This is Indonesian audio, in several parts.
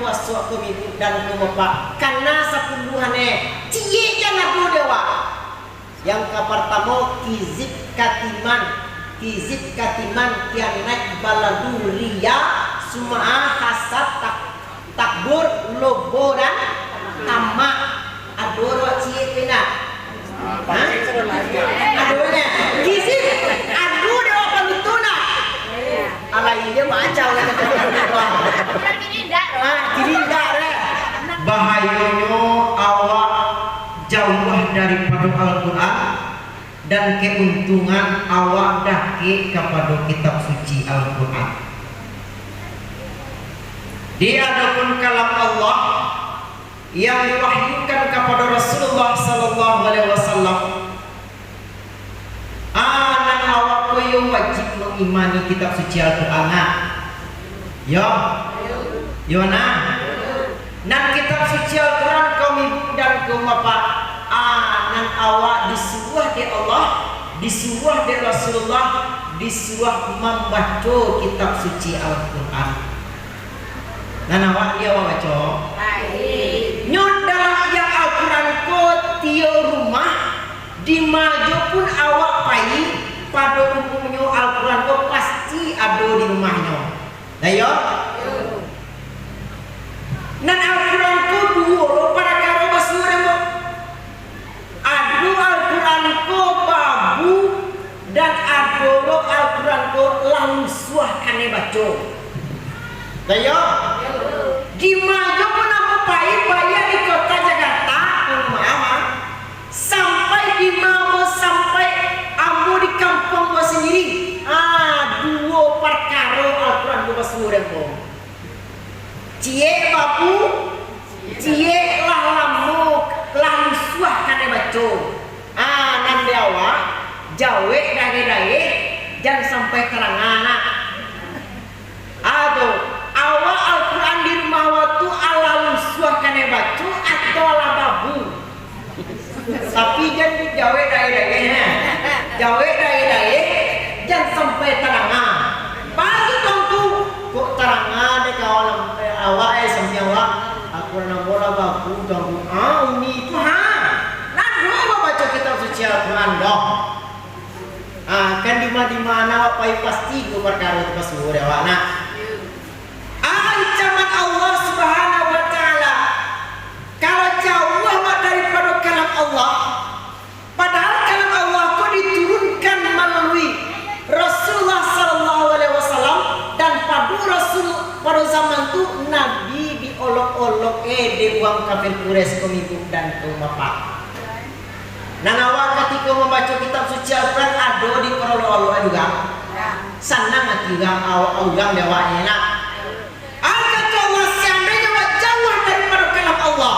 puasa ko ibu dan ko bapak karena sepuluhannya cie jangan dulu dewa. Yang pertama kizib katiman tiang naik baladu ria semua hasad takbur lobo dan tamak adoro cie pina. Aduhnya kizib aduh dewa pantuna. Alai dia macam bahayanya awak jauh daripada Al-Quran dan keuntungan awak daki kepada kitab suci Al-Quran. Dia adapun kalam Allah yang diwahyukan kepada Rasulullah sallallahu alaihi wasallam. Anak awak koyo wajib mengimani kitab suci Al-Quran. Yo nah. Nan kitab suci Al-Quran kaum ibu dan kaum bapak nan awak disuruh di Allah, disuruh di Rasulullah, disuruh membaca kitab suci Al-Quran. Nan awak dia awak baca. Nyot dalam yang Al-Quran ko tio rumah di maju pun awak pai pada umumnya Al-Quran ko pasti ada di rumahnya. Ayo. Nan Al-Quran ko dua para karo basure mo. Adu Al-Quran ko babu dan adu Al-Quran ko langsung kane baca. Ayo. Di maju pun apa bayar di kota Jakarta rumah sampai di mau sampai ambo di kampung gua sendiri. Dua perkara Al-Quran ko basure mo. Cie bapu, cie lah lamuk, langsung kane baca. Nan dewa, jawe dage jangan sampai terangana. Aduh, awak Al-Quran di rumah waktu ala langsung kane baca atau ala babu. Tapi jangan jawe dage jawe dage jangan sampai terangana. Bagi tongku kok terangana dek kawan awak sampai awak aku nak bola baku tongku ini itu nak baca kitab suci Al-Quran dong. Kan di mana awak pasti gue perkara itu pas gue awak nak. Ancaman Allah Subhanahu wa taala kalau jauh awak daripada kalam Allah, padahal kalam Allah kok diturunkan melalui Rasulullah sallallahu alaihi wasallam dan pada zaman itu Nabi diolok-olok di uang kafir Quraisy komibuk dan kaum bapak. Nah awak ketika membaca kitab suci Al-Quran ada di perolok-olok juga. Sana juga awak ugang dewanya nak. Kata Allah seandainya awak jauh daripada kalam Allah,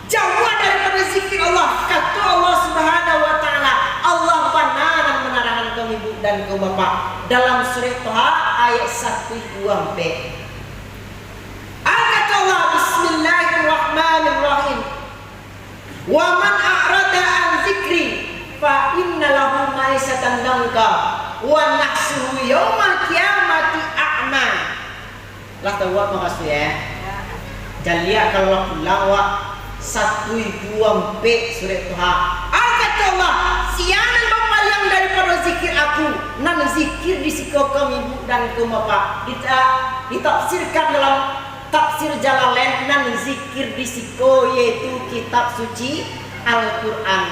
jauh daripada zikir Allah, kata Allah Subhanahu wa taala, Allah benar menerangkan kaum ibu dan kaum bapak dalam surah Toha ayat 1-2. Kata Allah Bismillahirrahmanirrahim. Wa man a'rada an zikri fa inna lahu ma'isatan danka wa nahsuhu yaumal qiyamati a'ma. Lah tahu makasih ya. Jalia kalau pulang wa 1-2 surah Toha. Kata Allah, sianan bapak yang daripada zikir aku, nan zikir di sikokam ibu dan kaum bapak ditafsirkan dalam tafsir Jalalain nan zikir di siko yaitu kitab suci Al-Quran.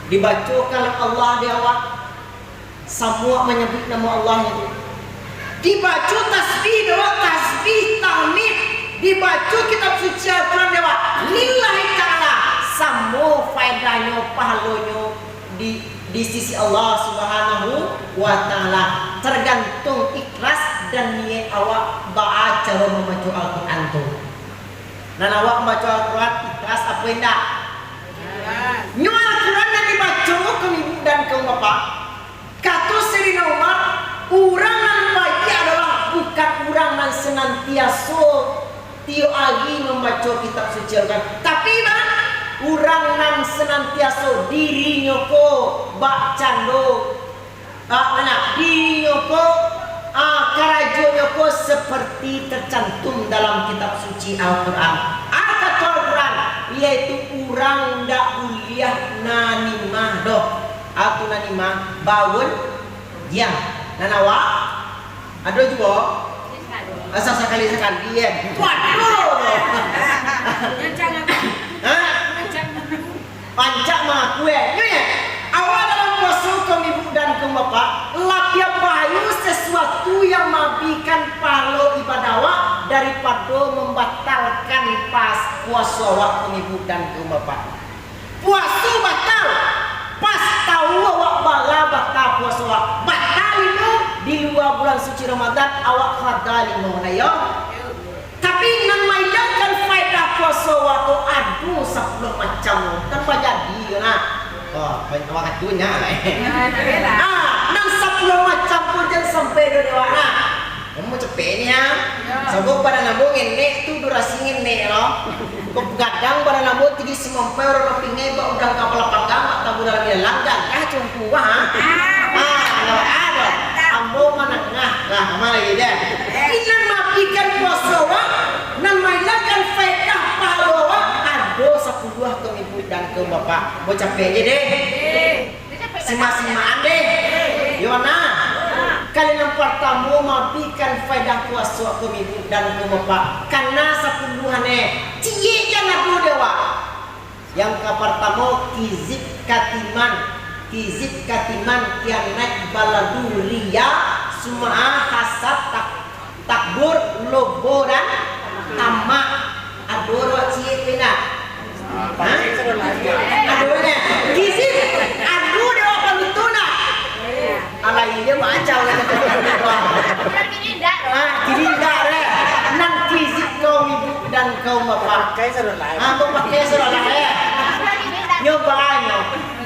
Dibaca kalau Allah di awak semua menyebut nama Allah itu. Dibaca tasbih doa, tasbih tahmid, dibaca kitab suci Al-Quran di awak lillahi ta'ala semua faedahnya pahalanya di sisi Allah Subhanahu wa taala, tergantung ikhlas dan niat awak baca cara membaca Al-Quran tu. Dan awak membaca Al-Quran ikhlas apa enggak? Nyu Al-Quran yang dibaca ke ibu dan ke bapak. Kata Sayyidina Umar, orang yang baik adalah bukan orang yang senantiasa tiap hari membaca kitab suci Al-Quran, tapi orang yang senantiasa dirinya ko baca do mana dirinya ko karajonya ko seperti tercantum dalam kitab suci Al-Quran. Apa itu Al-Quran? Yaitu orang ndak kuliah nanimah doh atau nanimah bawun yang nanawa ada juga asal sekali ya. Waduh. Pancak mah kue. Awal dalam puasa kami ibu dan ke bapak lapia bayu sesuatu yang mabikan palo ibadah awak daripada membatalkan pas puasa awak kami ibu dan ke bapak. Puasa batal pas tahu awak bala batal puasa awak. Batal itu di luar bulan suci Ramadan awak khadali mengenai. Tapi nan maidakan faedah puasa awak tu aduh 10 macam tanpa jadi nah. Oh, banyak banget dunia lah. Nang 10 macam pun jangan sampai do dewana. Kamu cepet ni ya. Sebab pada nambung ini tu durasi ini loh. Kadang pada nambung tinggi semampai orang pingai bak udang kapal panggang atau budak dia langgan. Cuma kuah. Kalau ada ambo menengah lah mana lagi dia. Inan mapikan puasa wak, nan mainkan faedah pahlawa. Aduh 10 ke ibu dan ke bapak. Mau capek aja deh. Sima-simaan deh. Yona. Kalian yang pertama mapikan faedah puasa ke ibu dan ke bapak. Karena 10-an cie jangan dulu dewa. Yang ke pertama kizib katiman yang naik baladu ria semua hasad takbur lobo dan tamak adoro cie pina. Aduhnya kizib aduh dewa pamituna. Alai dia macam kini dah re. Nang kizib kau ibu dan kau bapak. Pakai serot lain. Pakai serot lain. Nyobain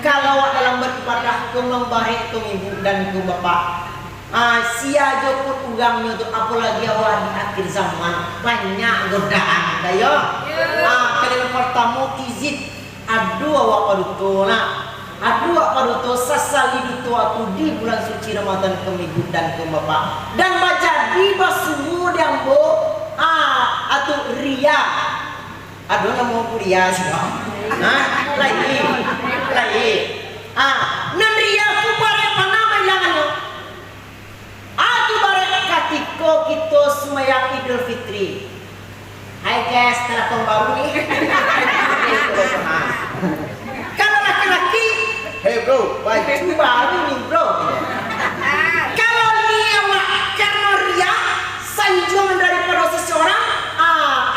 kalau dalam beribadah kau membaik kau ibu dan kau bapak. Sia jo pun ugangnya tu apalagi awak di akhir zaman banyak godaan dayo. Kalian pertama kizib aduh awak padutona. Aduh awak paduto sasali duto atu di bulan suci Ramadan ke ibu dan ke bapak. Dan baca di basumu yang bo atau ria. Aduh nama ria sih. Lagi. Nan ria ku bare panama jangan. Atu bare katiko kita semaya Idul Fitri. Hai guys, telepon baru nih. Kalau laki-laki, hey bro, baju baru nih bro. Kalau ni awak karena ria, sanjungan daripada seseorang,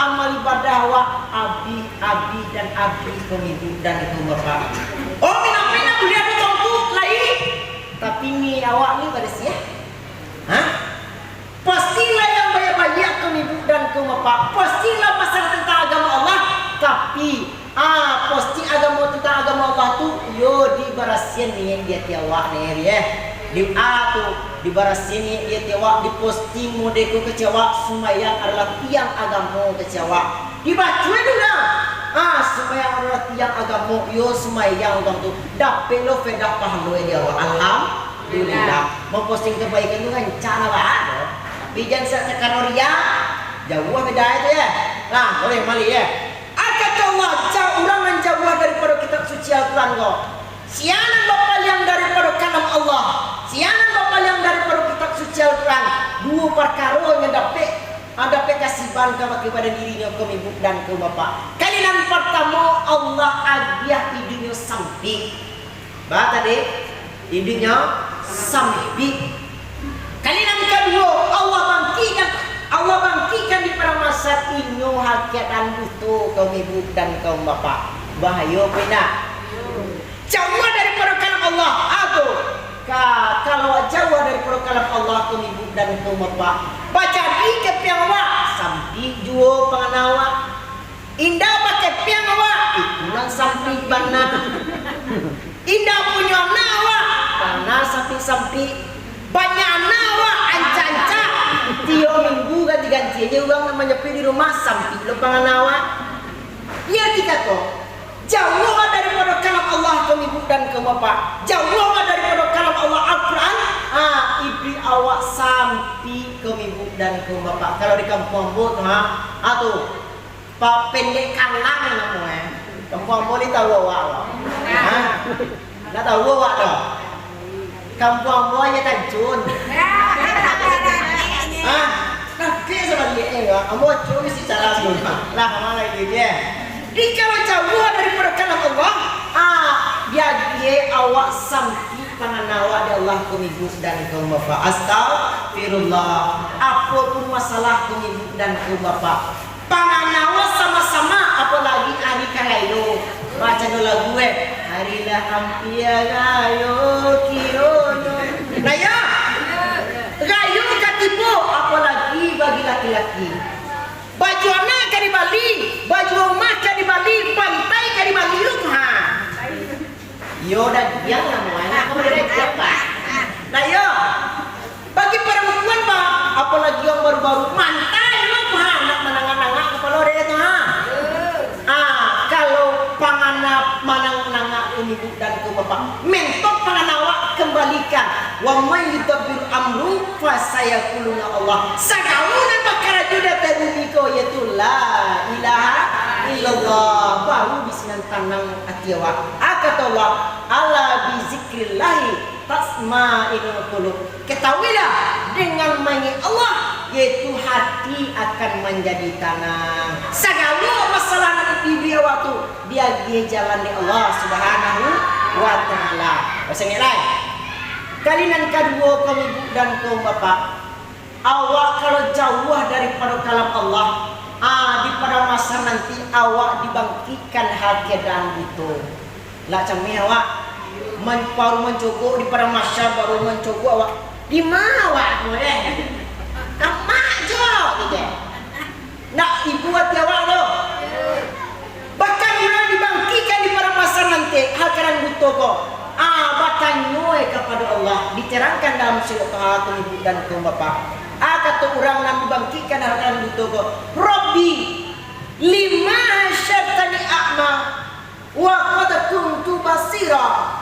amal ibadah awak abi dan abi pemimpin dan itu bapak. Oh pina kuliah di tongku lain. Tapi ni awak ni pada siap. Pastilah yang banyak-banyak pemimpin dan ke bapak. Pastilah pasal tentang agama Allah. Tapi pasti agama tentang agama Allah tu yo di barasian ni dia tiawak ni ya. Di tu di barasian ni dia tiawak di posting modeku kecewa sembahyang adalah tiang agama kecewa. Dibaca juga. Sembahyang adalah tiang agama yo sembahyang orang tu dapat lo fedah pahala dia alhamdulillah. Memposting kebaikan tu kan cara ada. Tapi jangan sekarang ria jauh beda itu ya. Nah, boleh mali ya. Kata Allah, jauh orang menjauh daripada kitab suci Al-Quran kau. Sianan bapak yang daripada kalam Allah. Sianan bapak yang daripada kitab suci Al-Quran. Dua perkara yang dapat kasihan kepada dirinya ke ibu dan ke bapak. Kalian pertama Allah agiah hidupnya sampai. Bah tadi hidupnya sampai. Kalian kedua Allah bangkitkan di pada masa inyo hakikat dan butuh kaum ibu dan kaum bapak. Bahaya bina. Jauh daripada kalam Allah. Kalau jauh daripada kalam Allah kaum ibu dan kaum bapak. Baca di kepiang awak sampai juo penganawa. Indah pakai piang awak itulah sampai bana. Indah punya nawa panas sampai banyak nawa anca-anca. Tiap minggu ganti-ganti aja orang namanya pergi di rumah sampai lepangan nawa. Ya kita kok jauh ada daripada kalam Allah kaum ibu dan kaum bapak. Jauhlah daripada kalam Allah Al-Quran. Ibri awak sampai kaum ibu dan kaum bapak. Kalau di kampung Ambon atau pak pendek kalang namanya. Kampung Ambon ni tahu awak. Nak tahu awak dah. Kampung Ambon nya tajun. Nak sama dia Ambon cuma mesti cara semua. Lah mana lagi dia. Di kalau jauh daripada kalam Allah, dia awak sampai panganawa di Allah kaum ibu dan kaum bapak. Astagfirullah. Apapun masalah kaum ibu dan kaum bapak, panganawa sama-sama, apalagi hari kalayo. Baca dulu lagu harilah ampia gayo kirono. Nah ya, gayo katipu, apalagi bagi laki-laki. Baju anak kan di Bali, baju rumah kan di Bali, pantai kan di Bali rumah. Yo dah yang namanya, aku udah siapa? Nah yo, bagi perempuan pak, apalagi yang baru-baru mantai rumah, nak menangan-nangan kepala dia tu kalau panganap manang-nangan ini dan ke bapak, mentok panganawak kembalikan. Wa may yudabbir amru fa sayaquluna Allah. Sagauna bakara juda terumiko yaitu la ilaha illallah. Baru bisinan tanang atiwa. Kata Allah, ala bi zikrillah tasma'inul qulub. Ketahuilah dengan mengingat Allah yaitu hati akan menjadi tenang. Segala masalah nanti dia waktu dia jalan di Allah Subhanahu wa taala. Pasal lain. Kalian kedua kaum ibu dan kaum bapak, awak kalau jauh daripada kalam Allah, di pada masa nanti awak dibangkitkan harga dan butuh. Lah cami awak baru mencukup di pada masa baru mencukup awak di mana awak boleh? Amak jo gitu. Nak ibu hati awak lo. Bahkan bila dibangkitkan di pada masa nanti harga butuh kok. Batanyoi kepada Allah diterangkan dalam surah kaum ibu dan kaum bapak. Kata orang yang dibangkitkan harga butuh kok. Rabbi lima syartani a'ma wa qad kuntu basira.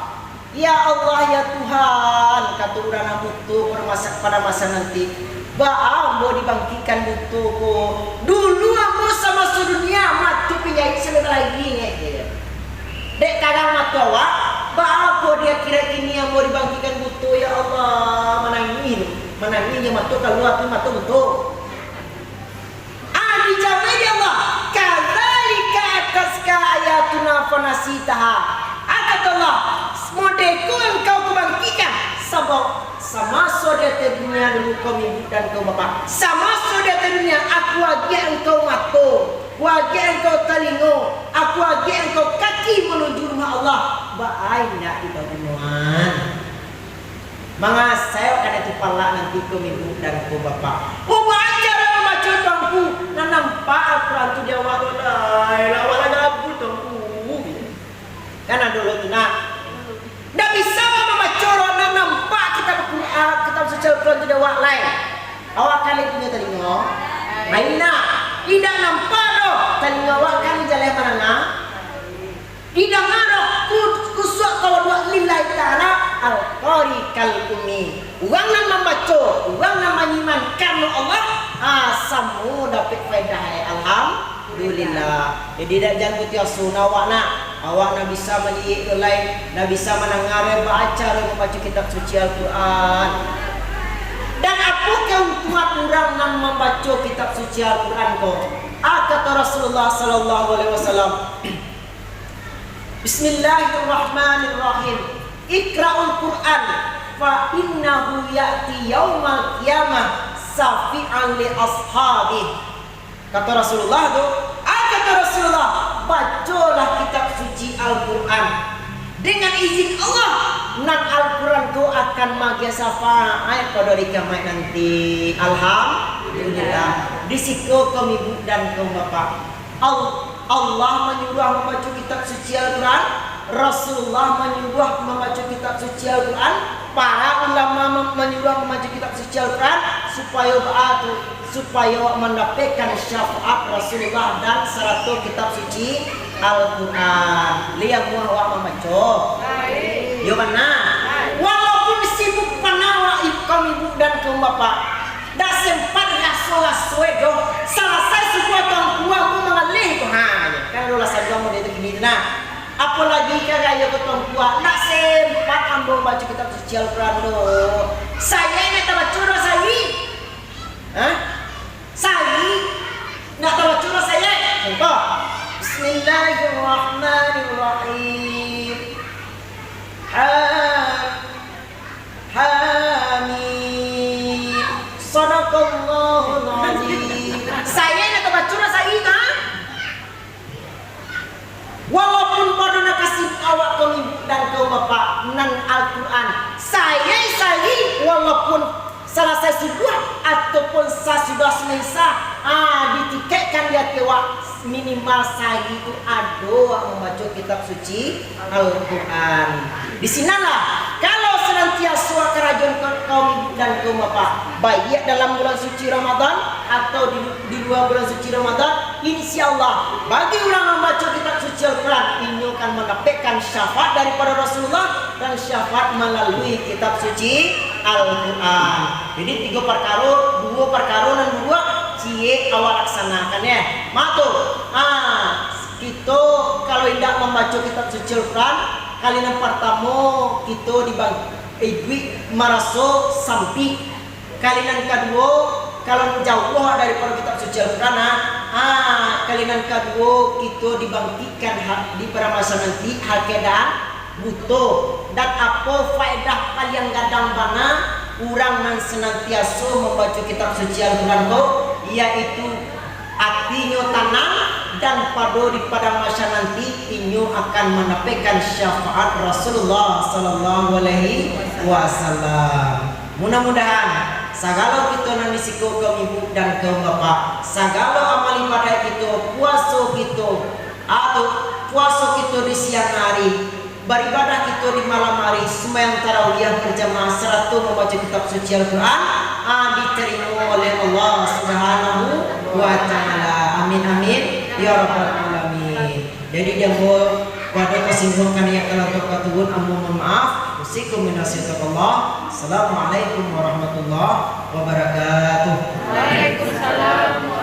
Ya Allah ya Tuhan, kata orang yang butuh pada masa nanti. Mau dibangkitkan butuh kok. Dulu aku sama dunia mati penjahit sebentar lagi dek kadang mati awak. Apa dia kira kini yang mau dibangkitkan butuh ya Allah menangin yang mati keluar tu mati butuh. Dijawab ya Allah, kadzalika ataska ayatuna fanasitaha. Kata Allah, modeku engkau kebangkitkan sama saudara dunia dulu kaum ibu dan kaum bapak. Sama saudara dunia aku lagi engkau mata, wagi engkau telinga, aku lagi engkau kaki menuju rumah Allah. Baik nak dibangunan. Manga saya akan itu pala nanti kaum ibu dan kaum bapak. Baca dalam baca tangku, nak nampak Al-Quran tu dia waktu lah, awak lagi abu tangku. Kan ada dulu tu nak. Tak bisa membaca orang nak nampak kitab Al-Quran, kitab suci Al-Quran tu dia awak lain. Awak kali punya telinga, mainlah. Tidak nampak doh telinga awak kan jalan mana nak? Tidak ngaruh kusuk kalau dua lillahi ta'ala al-qari kal-umi. Orang nak membaca, orang nak menyiman karena Allah, semua dapat faedah. Alhamdulillah. Jadi dak jangan putih sunah awak nak bisa melihat lain, nak bisa mendengar baca membaca kitab suci Al-Quran. Dan apakah keuntungan orang nak membaca kitab suci Al-Quran kau? Kata Rasulullah sallallahu alaihi wasallam, Bismillahirrahmanirrahim. Iqra'ul Qur'an fa innahu ya'ti yaumal qiyamah safi'an li ashabihi. Kata Rasulullah tu, kata Rasulullah, bacalah kitab suci Al-Quran. Dengan izin Allah, nak Al-Quran tu akan magi syafaat pada hari kiamat nanti. Alhamdulillah. Risiko kaum ibu dan kaum bapak. Allah menyuruh membaca kitab suci Al-Quran, Rasulullah menyuruh membaca kitab suci Al-Quran, para ulama menyuruh membaca kitab suci Al-Quran supaya mendapatkan syafaat Rasulullah dan 100 kitab suci Al-Quran. Lihat muah wa membaca. Yo mana? Walaupun sibuk penawa kaum ibu dan kaum bapak, dah sempat ngasolah suedo. Selesai sebuah tahun tua mu mengalih tu kan lu rasa kamu dia tu gini nah. Apalagi kagak ya ketong tua, nak sempat ambo baca kitab suci Al-Quran do. Saya ini tak baca do saya. Saya nak tak baca saya. Contoh. Bismillahirrahmanirrahim. Hamim. Sadaqallahul azim. Saya nak tak baca do saya kan? Walaupun pada nak kasih awak kau ibu dan kau bapak nan Al-Quran, saya walaupun selesai sudah ataupun sudah selesai, ditiketkan dia kewa minimal saya itu ada membaca kitab suci Al-Quran. Di sinalah kalau senantiasa kerajaan kaum ibu dan kaum bapak, baik dalam bulan suci Ramadan atau di luar bulan suci Ramadan, insyaallah bagi orang membaca kitab suci Al-Quran ini akan mendapatkan syafaat daripada Rasulullah dan syafaat melalui kitab suci Al-Quran. Jadi 3 perkara, 2 perkara dan 2 cie awal laksanakan ya. Matu. Kita kalau tidak membaca kitab suci Al-Quran, kali yang pertama kita dibang maraso sampai. Kali yang kedua kalau jauh daripada kitab suci Al-Quran, kali yang kedua kita dibangkitkan di pada masa nanti hal keadaan butuh dan apa faedah paling gadang bana orang yang senantiasa membaca kitab suci Al-Quran itu, yaitu hatinya tenang dan pada masa nanti inyo akan mendapatkan syafaat Rasulullah sallallahu alaihi wasallam. Mudah-mudahan segala kita nan disiko kaum ibu dan kaum bapak, segala amal ibadah kita, puasa kita atau puasa kita di siang hari, beribadah kita di malam hari, sembahyang tarawih berjamaah serta membaca kitab suci Al-Quran diterima oleh Allah Subhanahu wa taala. Amin amin ya rabbal alamin. Jadi dia pada kesimpulan yang telah terkatubun, mohon maaf. Usikum minasyiatullah. Assalamualaikum warahmatullahi wabarakatuh. Waalaikumsalam.